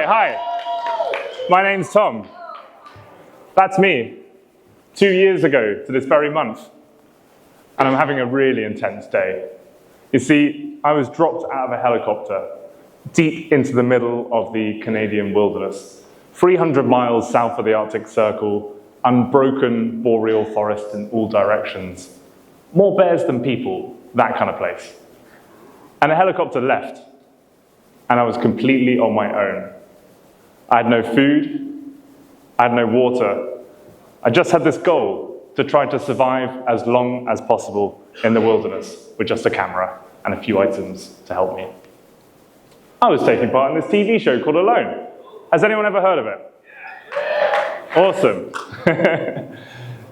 hi. My name's Tom. That's me, 2 years ago to this very month. And I'm having a really intense day. You see, I was dropped out of a helicopter deep into the middle of the Canadian wilderness, 300 miles south of the Arctic Circle, unbroken boreal forest in all directions. More bears than people, that kind of place. And the helicopter left, and I was completely on my own. I had no food, I had no water. I just had this goal to try to survive as long as possible in the wilderness with just a camera and a few items to help me. I was taking part in this TV show called Alone. Has anyone ever heard of it? Awesome.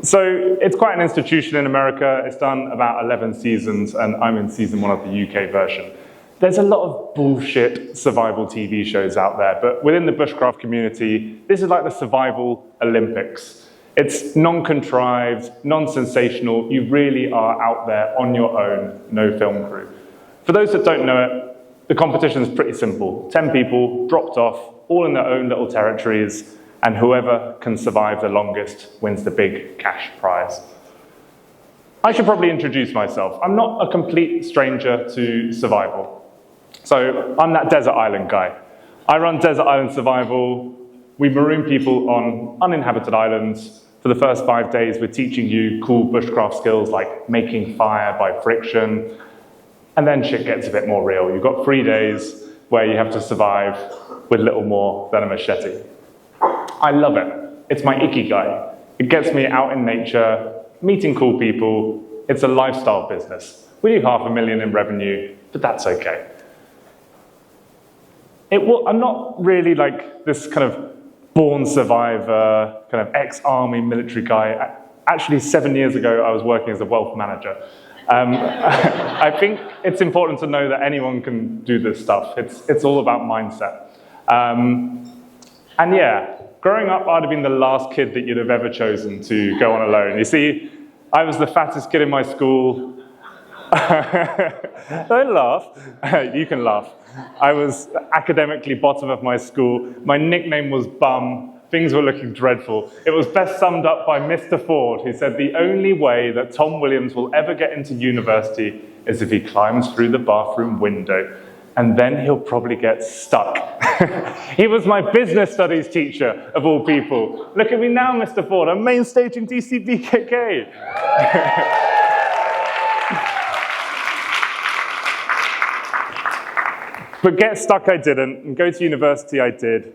So it's quite an institution in America. It's done about 11 seasons, and I'm in season 1 of the UK version. There's a lot of bullshit survival TV shows out there, but within the bushcraft community, this is like the survival Olympics. It's non-contrived, non-sensational. You really are out there on your own, no film crew. For those that don't know it, the competition is pretty simple. 10 people dropped off, all in their own little territories, and whoever can survive the longest wins the big cash prize. I should probably introduce myself. I'm not a complete stranger to survival. So I'm that desert island guy. I run Desert Island Survival. We maroon people on uninhabited islands. For the first 5 days, we're teaching you cool bushcraft skills like making fire by friction. And then shit gets a bit more real. You've got 3 days where you have to survive with little more than a machete. I love it. It's my ikigai. It gets me out in nature, meeting cool people. It's a lifestyle business. We do $500,000 in revenue, but that's okay. I'm not really like this kind of born survivor, kind of ex-army military guy. Actually, 7 years ago, I was working as a wealth manager. I think it's important to know that anyone can do this stuff. It's all about mindset. And yeah, growing up, I'd have been the last kid that you'd have ever chosen to go on alone. You see, I was the fattest kid in my school. Don't laugh. You can laugh. I was academically bottom of my school. My nickname was Bum. Things were looking dreadful. It was best summed up by Mr. Ford, who said the only way that Tom Williams will ever get into university is if he climbs through the bathroom window, and then he'll probably get stuck. He was my business studies teacher, of all people. Look at me now, Mr. Ford. I'm main staging DCBKK. But get stuck I didn't, and go to university I did,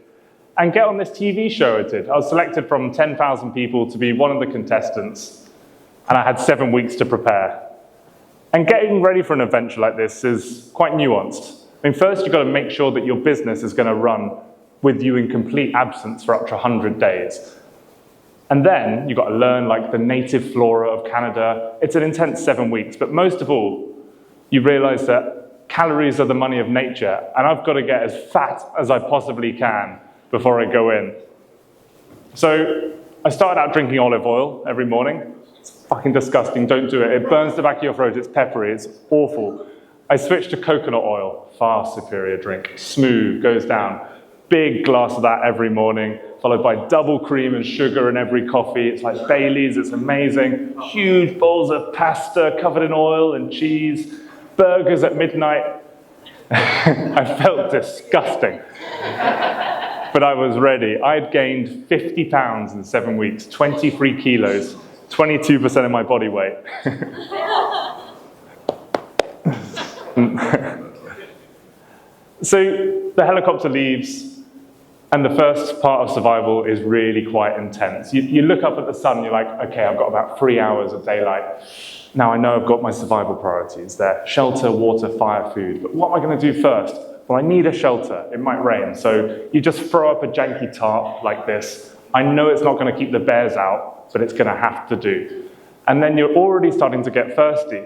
and get on this TV show I did. I was selected from 10,000 people to be one of the contestants, and I had 7 weeks to prepare. And getting ready for an adventure like this is quite nuanced. I mean, first you've got to make sure that your business is going to run with you in complete absence for up to 100 days. And then you've got to learn like the native flora of Canada. It's an intense 7 weeks, but most of all, you realize that calories are the money of nature, and I've got to get as fat as I possibly can before I go in. So I started out drinking olive oil every morning. It's fucking disgusting, don't do it. It burns the back of your throat, it's peppery, it's awful. I switched to coconut oil, far superior drink, smooth, goes down. Big glass of that every morning, followed by double cream and sugar in every coffee. It's like Bailey's, it's amazing. Huge bowls of pasta covered in oil and cheese. Burgers at midnight. I felt disgusting. But I was ready. I'd gained 50 pounds in 7 weeks, 23 kilos, 22% of my body weight. So the helicopter leaves, and the first part of survival is really quite intense. You look up at the sun, you're like, okay, I've got about 3 hours of daylight. Now I know I've got my survival priorities there. Shelter, water, fire, food. But what am I going to do first? Well, I need a shelter. It might rain. So you just throw up a janky tarp like this. I know it's not going to keep the bears out, but it's going to have to do. And then you're already starting to get thirsty.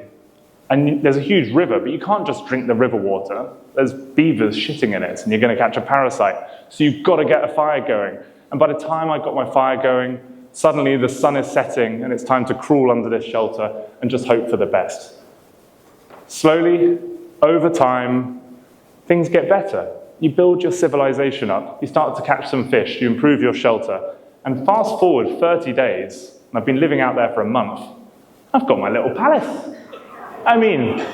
And there's a huge river, but you can't just drink the river water. There's beavers shitting in it, and you're going to catch a parasite. So you've got to get a fire going. And by the time I got my fire going, suddenly the sun is setting, and it's time to crawl under this shelter and just hope for the best. Slowly, over time, things get better. you build your civilization up, you start to catch some fish, you improve your shelter, and fast forward 30 days, and I've been living out there for a month, I've got my little palace. I mean,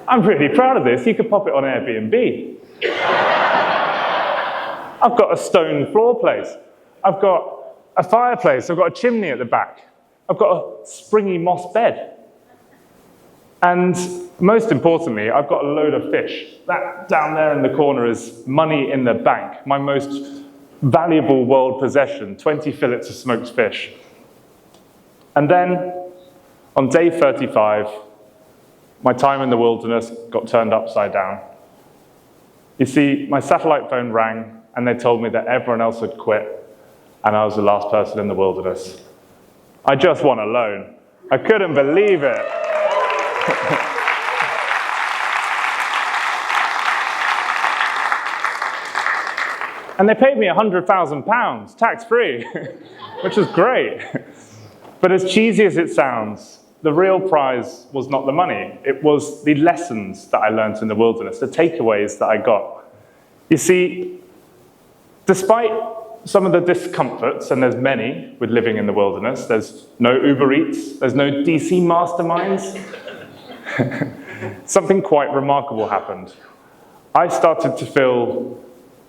I'm really proud of this. You could pop it on Airbnb. I've got a stone floor place. I've got a fireplace. I've got a chimney at the back. I've got a springy moss bed. And most importantly, I've got a load of fish. That down there in the corner is money in the bank, my most valuable world possession, 20 fillets of smoked fish. And then, on day 35, my time in the wilderness got turned upside down. You see, my satellite phone rang, and they told me that everyone else had quit, and I was the last person in the wilderness. I just won alone. I couldn't believe it. And they paid me £100,000, tax-free, which was great. But as cheesy as it sounds, the real prize was not the money. It was the lessons that I learned in the wilderness, the takeaways that I got. You see, despite some of the discomforts, and there's many with living in the wilderness, there's no Uber Eats, there's no DC masterminds, something quite remarkable happened. I started to feel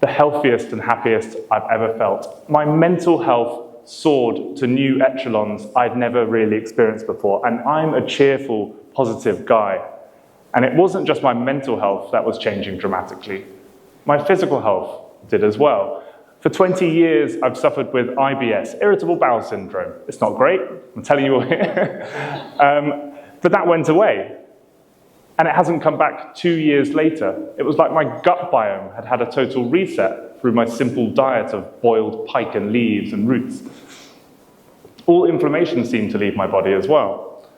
the healthiest and happiest I've ever felt. My mental health soared to new echelons I'd never really experienced before, and I'm a cheerful, positive guy. And it wasn't just my mental health that was changing dramatically. My physical health did as well. For 20 years, I've suffered with IBS, irritable bowel syndrome. It's not great, I'm telling you all here. But that went away. And it hasn't come back 2 years later. It was like my gut biome had had a total reset through my simple diet of boiled pike and leaves and roots. All inflammation seemed to leave my body as well.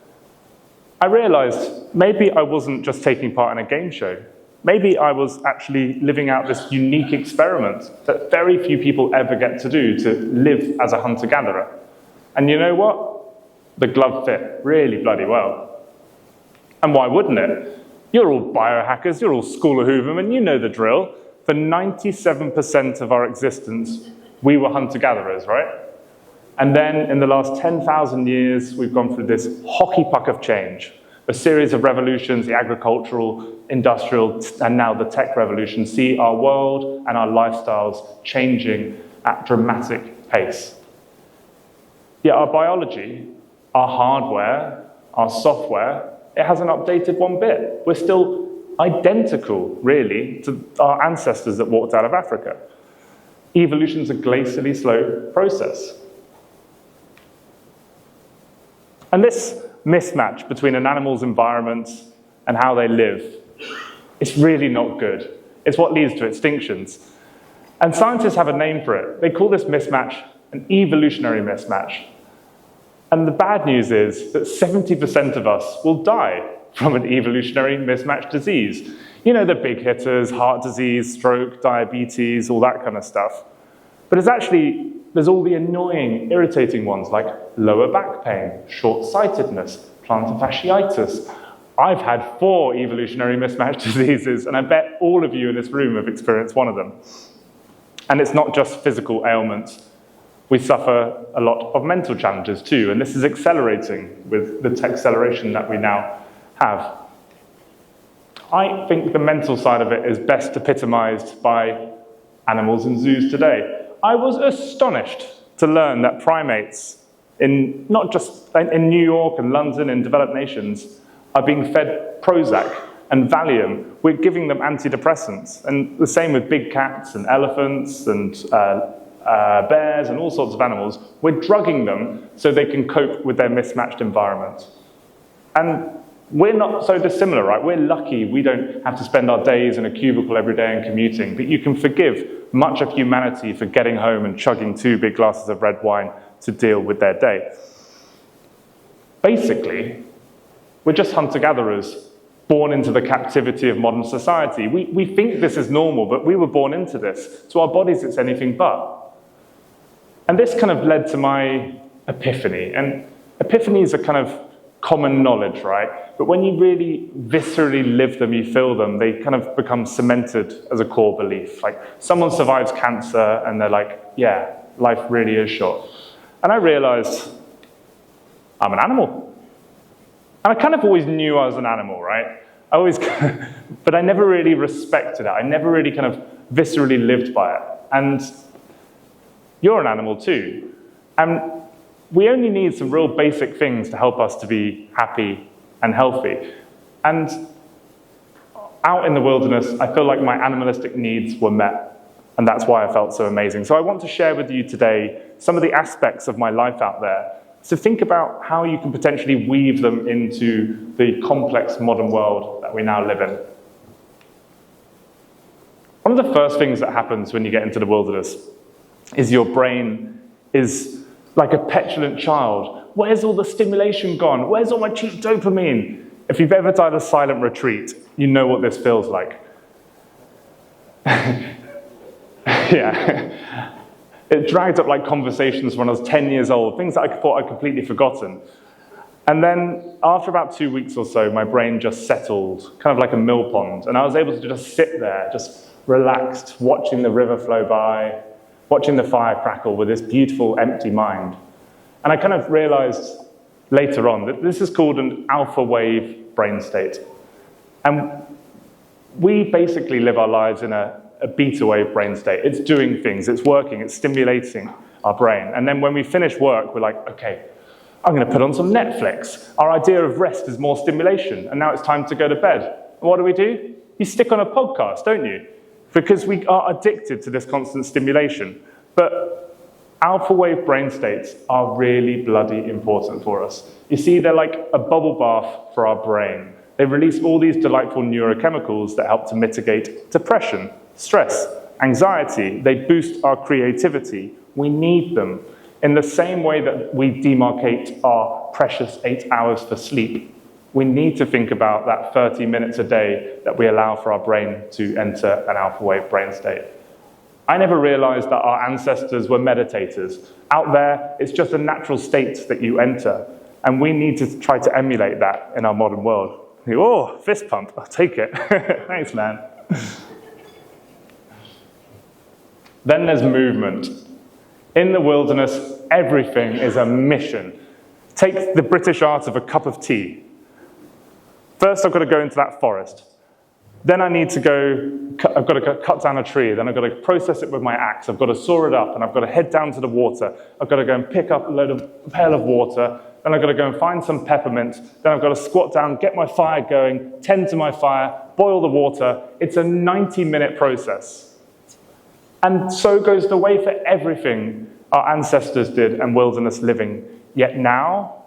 I realized maybe I wasn't just taking part in a game show. Maybe I was actually living out this unique experiment that very few people ever get to do, to live as a hunter-gatherer. And you know what? The glove fit really bloody well. And why wouldn't it? You're all biohackers, you're all School of Hooverman, you know the drill. For 97% of our existence, we were hunter-gatherers, right? And then in the last 10,000 years, we've gone through this hockey puck of change, a series of revolutions, the agricultural, industrial, and now the tech revolution, see our world and our lifestyles changing at dramatic pace. Yet our biology, our hardware, our software, it hasn't updated one bit. We're still identical, really, to our ancestors that walked out of Africa. Evolution's a glacially slow process. And this mismatch between an animal's environment and how they live, it's really not good. It's what leads to extinctions. And scientists have a name for it. They call this mismatch an evolutionary mismatch. And the bad news is that 70% of us will die from an evolutionary mismatch disease. You know, the big hitters, heart disease, stroke, diabetes, all that kind of stuff. But there's all the annoying, irritating ones like lower back pain, short-sightedness, plantar fasciitis. I've had 4 evolutionary mismatch diseases, and I bet all of you in this room have experienced one of them. And it's not just physical ailments. We suffer a lot of mental challenges too, and this is accelerating with the tech acceleration that we now have. I think the mental side of it is best epitomized by animals in zoos today. I was astonished to learn that primates, not just in New York and London and developed nations, are being fed Prozac and Valium. We're giving them antidepressants, and the same with big cats and elephants and bears and all sorts of animals. We're drugging them so they can cope with their mismatched environment. And we're not so dissimilar, right? We're lucky we don't have to spend our days in a cubicle every day and commuting, but you can forgive much of humanity for getting home and chugging 2 big glasses of red wine to deal with their day. Basically, we're just hunter-gatherers born into the captivity of modern society. We think this is normal, but we were born into this. To our bodies, it's anything but. And this kind of led to my epiphany. And epiphanies are kind of common knowledge, right? But when you really viscerally live them, you feel them, they kind of become cemented as a core belief. Like, someone survives cancer and they're like, yeah, life really is short. And I realized I'm an animal. And I kind of always knew I was an animal, right? But I never really respected it. I never really kind of viscerally lived by it. And you're an animal too. And we only need some real basic things to help us to be happy and healthy. And out in the wilderness, I feel like my animalistic needs were met. And that's why I felt so amazing. So I want to share with you today some of the aspects of my life out there. So think about how you can potentially weave them into the complex modern world that we now live in. One of the first things that happens when you get into the wilderness is your brain is like a petulant child. Where's all the stimulation gone? Where's all my cheap dopamine? If you've ever done a silent retreat, you know what this feels like. Yeah. It dragged up like conversations when I was 10 years old, things that I thought I'd completely forgotten. And then after about 2 weeks or so, my brain just settled, kind of like a mill pond. And I was able to just sit there, just relaxed, watching the river flow by, watching the fire crackle with this beautiful, empty mind. And I kind of realized later on that this is called an alpha wave brain state. And we basically live our lives in a beta wave brain state. It's doing things, it's working, it's stimulating our brain. And then when we finish work, we're like, okay, I'm going to put on some Netflix. Our idea of rest is more stimulation, and now it's time to go to bed. And what do? You stick on a podcast, don't you? Because we are addicted to this constant stimulation. But alpha wave brain states are really bloody important for us. You see, they're like a bubble bath for our brain. They release all these delightful neurochemicals that help to mitigate depression, stress, anxiety. They boost our creativity. We need them. In the same way that we demarcate our precious 8 hours for sleep, we need to think about that 30 minutes a day that we allow for our brain to enter an alpha wave brain state. I never realized that our ancestors were meditators. Out there, it's just a natural state that you enter. And we need to try to emulate that in our modern world. Oh, fist pump, I'll take it. Thanks, man. Then there's movement. In the wilderness, everything is a mission. Take the British art of a cup of tea. First, I've got to go into that forest. Then I've got to cut down a tree. Then I've got to process it with my axe. I've got to saw it up, and I've got to head down to the water. I've got to go and pick up a pail of water. Then I've got to go and find some peppermint. Then I've got to squat down, get my fire going, tend to my fire, boil the water. It's a 90-minute process. And so goes the way for everything our ancestors did and wilderness living. Yet now,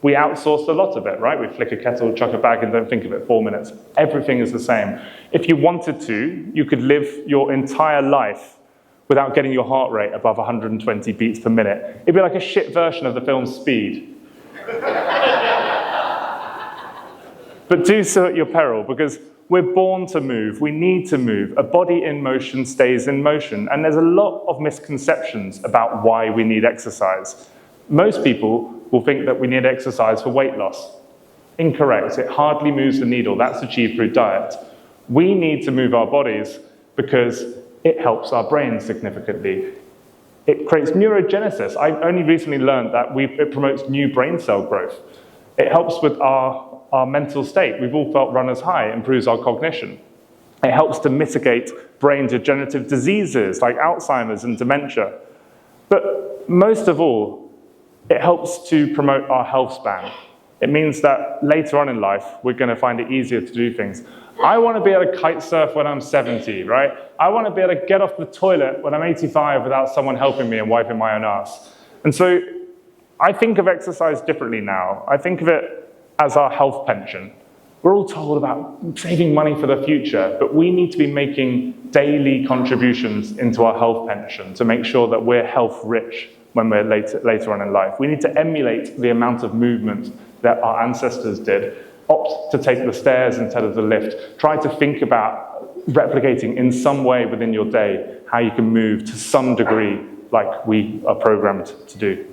we outsourced a lot of it, right? We flick a kettle, chuck a bag, and don't think of it 4 minutes. Everything is the same. If you wanted to, you could live your entire life without getting your heart rate above 120 beats per minute. It'd be like a shit version of the film Speed. But do so at your peril, because we're born to move. We need to move. A body in motion stays in motion. And there's a lot of misconceptions about why we need exercise. Most people will think that we need exercise for weight loss. Incorrect. It hardly moves the needle. That's achieved through diet. We need to move our bodies because it helps our brains significantly. It creates neurogenesis. I only recently learned that it promotes new brain cell growth. It helps with our mental state. We've all felt runner's high. It improves our cognition. It helps to mitigate brain degenerative diseases like Alzheimer's and dementia. But most of all, it helps to promote our health span. It means that later on in life, we're going to find it easier to do things. I want to be able to kite surf when I'm 70, right? I want to be able to get off the toilet when I'm 85 without someone helping me and wiping my own ass. And so I think of exercise differently now. I think of it as our health pension. We're all told about saving money for the future, but we need to be making daily contributions into our health pension to make sure that we're health rich when we're later on in life. We need to emulate the amount of movement that our ancestors did. Opt to take the stairs instead of the lift. Try to think about replicating in some way within your day how you can move to some degree like we are programmed to do.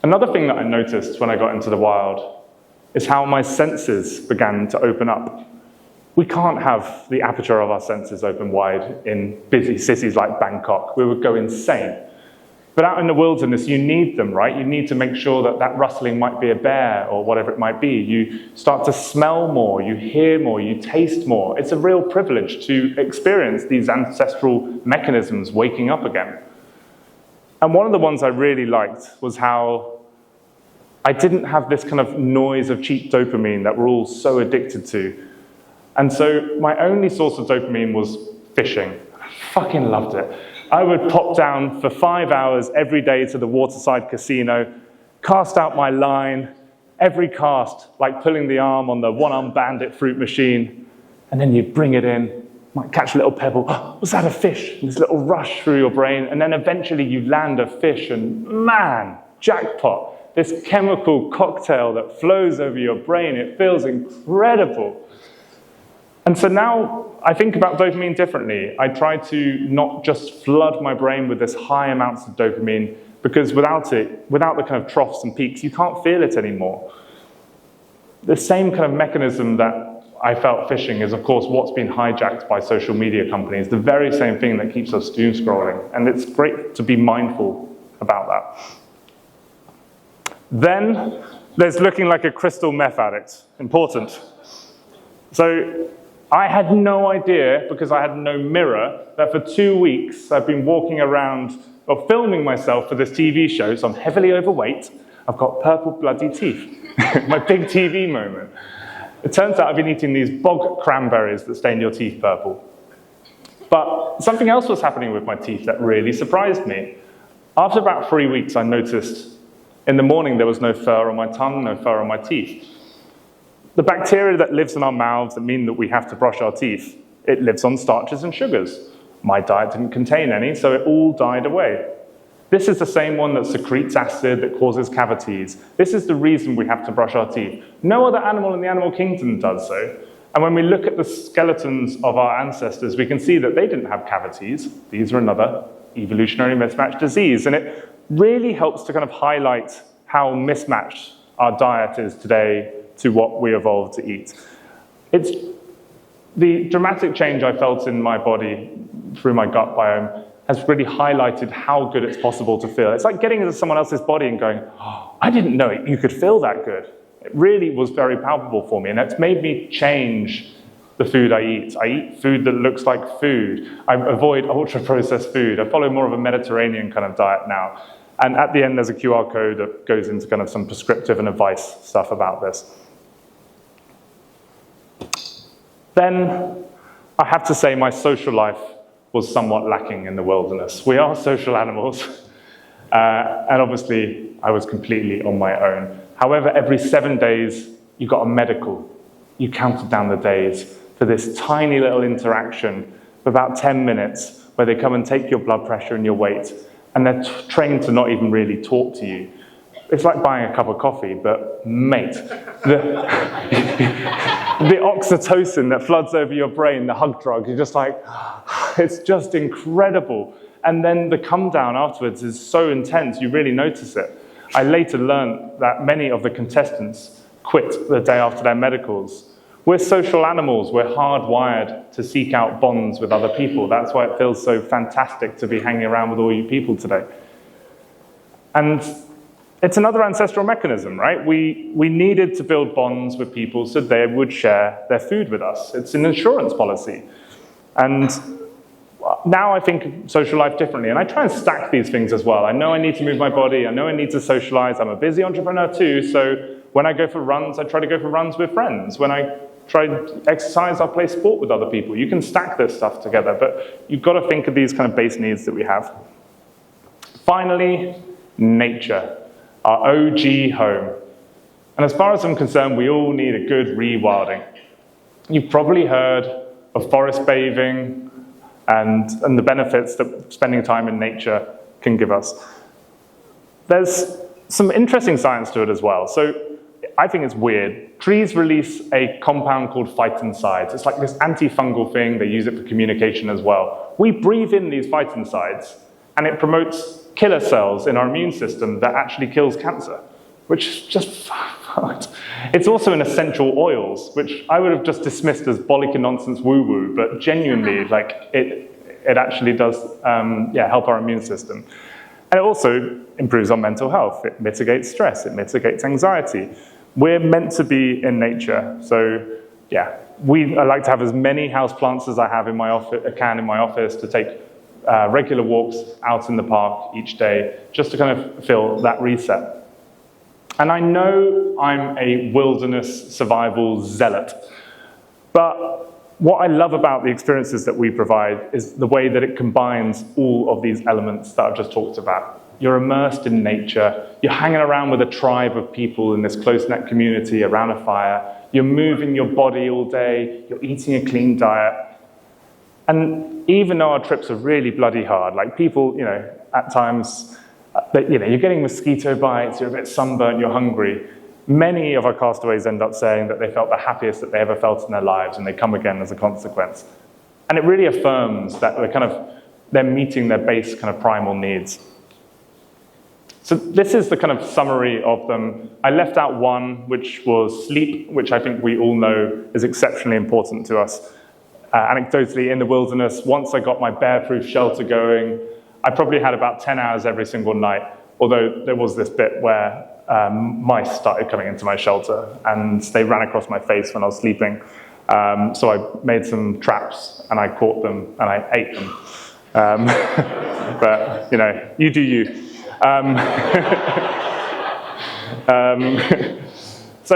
Another thing that I noticed when I got into the wild is how my senses began to open up. We can't have the aperture of our senses open wide in busy cities like Bangkok. We would go insane. But out in the wilderness, you need them, right? You need to make sure that that rustling might be a bear or whatever it might be. You start to smell more, you hear more, you taste more. It's a real privilege to experience these ancestral mechanisms waking up again. And one of the ones I really liked was how I didn't have this kind of noise of cheap dopamine that we're all so addicted to. And so my only source of dopamine was fishing. I fucking loved it. I would pop down for 5 hours every day to the waterside casino, cast out my line, every cast like pulling the arm on the one-armed bandit fruit machine, and then you'd bring it in, might catch a little pebble. Oh, was that a fish? And this little rush through your brain, and then eventually you land a fish, and man, jackpot. This chemical cocktail that flows over your brain, it feels incredible. And so now I think about dopamine differently. I try to not just flood my brain with this high amounts of dopamine, because without it, without the kind of troughs and peaks, you can't feel it anymore. The same kind of mechanism that I felt fishing is, of course, what's been hijacked by social media companies, the very same thing that keeps us doom scrolling. And it's great to be mindful about that. Then there's looking like a crystal meth addict. Important. So I had no idea, because I had no mirror, that for 2 weeks I've been walking around or filming myself for this TV show, so I'm heavily overweight. I've got purple bloody teeth. My big TV moment. It turns out I've been eating these bog cranberries that stain your teeth purple. But something else was happening with my teeth that really surprised me. After about 3 weeks, I noticed in the morning there was no fur on my tongue, no fur on my teeth. The bacteria that lives in our mouths that mean that we have to brush our teeth, it lives on starches and sugars. My diet didn't contain any, so it all died away. This is the same one that secretes acid, that causes cavities. This is the reason we have to brush our teeth. No other animal in the animal kingdom does so. And when we look at the skeletons of our ancestors, we can see that they didn't have cavities. These are another evolutionary mismatch disease. And it really helps to kind of highlight how mismatched our diet is today to what we evolved to eat. It's the dramatic change I felt in my body through my gut biome has really highlighted how good it's possible to feel. It's like getting into someone else's body and going, oh, I didn't know you could feel that good. It really was very palpable for me, and it's made me change the food I eat. I eat food that looks like food. I avoid ultra-processed food. I follow more of a Mediterranean kind of diet now. And at the end, there's a QR code that goes into kind of some prescriptive and advice stuff about this. Then I have to say my social life was somewhat lacking in the wilderness. We are social animals, and obviously I was completely on my own. However, every 7 days, you got a medical. You counted down the days for this tiny little interaction for about 10 minutes where they come and take your blood pressure and your weight, and they're trained to not even really talk to you. It's like buying a cup of coffee, but mate, the oxytocin that floods over your brain, the hug drug, you're just like, it's just incredible. And then the come down afterwards is so intense, you really notice it. I later learned that many of the contestants quit the day after their medicals. We're social animals, we're hardwired to seek out bonds with other people. That's why it feels so fantastic to be hanging around with all you people today. And it's another ancestral mechanism, right? We needed to build bonds with people so they would share their food with us. It's an insurance policy. And now I think of social life differently, and I try and stack these things as well. I know I need to move my body, I know I need to socialize, I'm a busy entrepreneur too, so when I go for runs, I try to go for runs with friends. When I try to exercise, I'll play sport with other people. You can stack this stuff together, but you've got to think of these kind of base needs that we have. Finally, nature. Our OG home. And as far as I'm concerned, we all need a good rewilding. You've probably heard of forest bathing and the benefits that spending time in nature can give us. There's some interesting science to it as well. So I think it's weird. Trees release a compound called phytoncides. It's like this antifungal thing. They use it for communication as well. We breathe in these phytoncides, and it promotes killer cells in our immune system that actually kills cancer, which is just fucked. It's also in essential oils, which I would have just dismissed as bollocky nonsense woo-woo, but genuinely, like, it actually does help our immune system. And it also improves our mental health. It mitigates stress, it mitigates anxiety. We're meant to be in nature, so yeah. I like to have as many houseplants as I have in my office to take regular walks out in the park each day, just to kind of feel that reset. And I know I'm a wilderness survival zealot, but what I love about the experiences that we provide is the way that it combines all of these elements that I've just talked about. You're immersed in nature, you're hanging around with a tribe of people in this close-knit community around a fire, you're moving your body all day, you're eating a clean diet. And even though our trips are really bloody hard, like people, at times, you're getting mosquito bites, you're a bit sunburnt, you're hungry. Many of our castaways end up saying that they felt the happiest that they ever felt in their lives, and they come again as a consequence. And it really affirms that they're meeting their base kind of primal needs. So this is the kind of summary of them. I left out one, which was sleep, which I think we all know is exceptionally important to us. Anecdotally, in the wilderness, once I got my bear-proof shelter going, I probably had about 10 hours every single night, although there was this bit where mice started coming into my shelter, and they ran across my face when I was sleeping. So I made some traps, and I caught them, and I ate them. But, you do you. So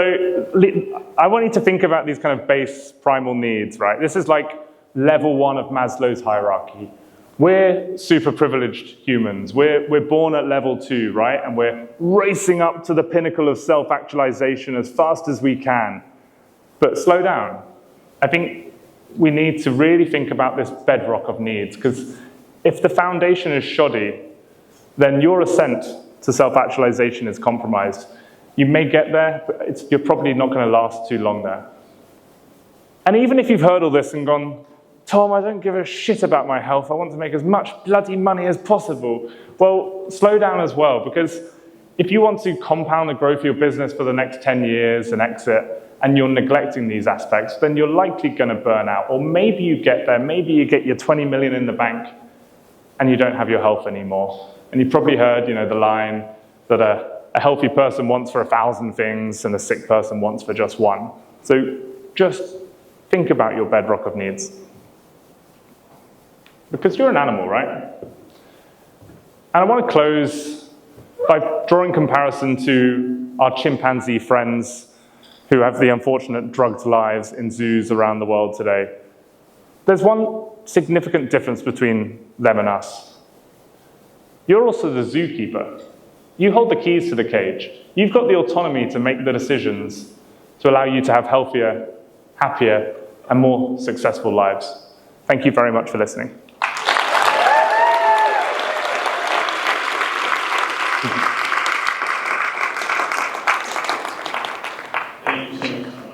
I want you to think about these kind of base primal needs, right? This is like level 1 of Maslow's hierarchy. We're super privileged humans. We're born at level 2, right? And we're racing up to the pinnacle of self-actualization as fast as we can. But slow down. I think we need to really think about this bedrock of needs, because if the foundation is shoddy, then your ascent to self-actualization is compromised. You may get there, but you're probably not going to last too long there. And even if you've heard all this and gone, Tom, I don't give a shit about my health, I want to make as much bloody money as possible. Well, slow down as well, because if you want to compound the growth of your business for the next 10 years and exit, and you're neglecting these aspects, then you're likely going to burn out. Or maybe you get there, maybe you get your 20 million in the bank, and you don't have your health anymore. And you've probably heard, the line that a healthy person wants for 1,000 things and a sick person wants for just one. So just think about your bedrock of needs. Because you're an animal, right? And I want to close by drawing comparison to our chimpanzee friends who have the unfortunate drugged lives in zoos around the world today. There's one significant difference between them and us. You're also the zookeeper. You hold the keys to the cage. You've got the autonomy to make the decisions to allow you to have healthier, happier, and more successful lives. Thank you very much for listening.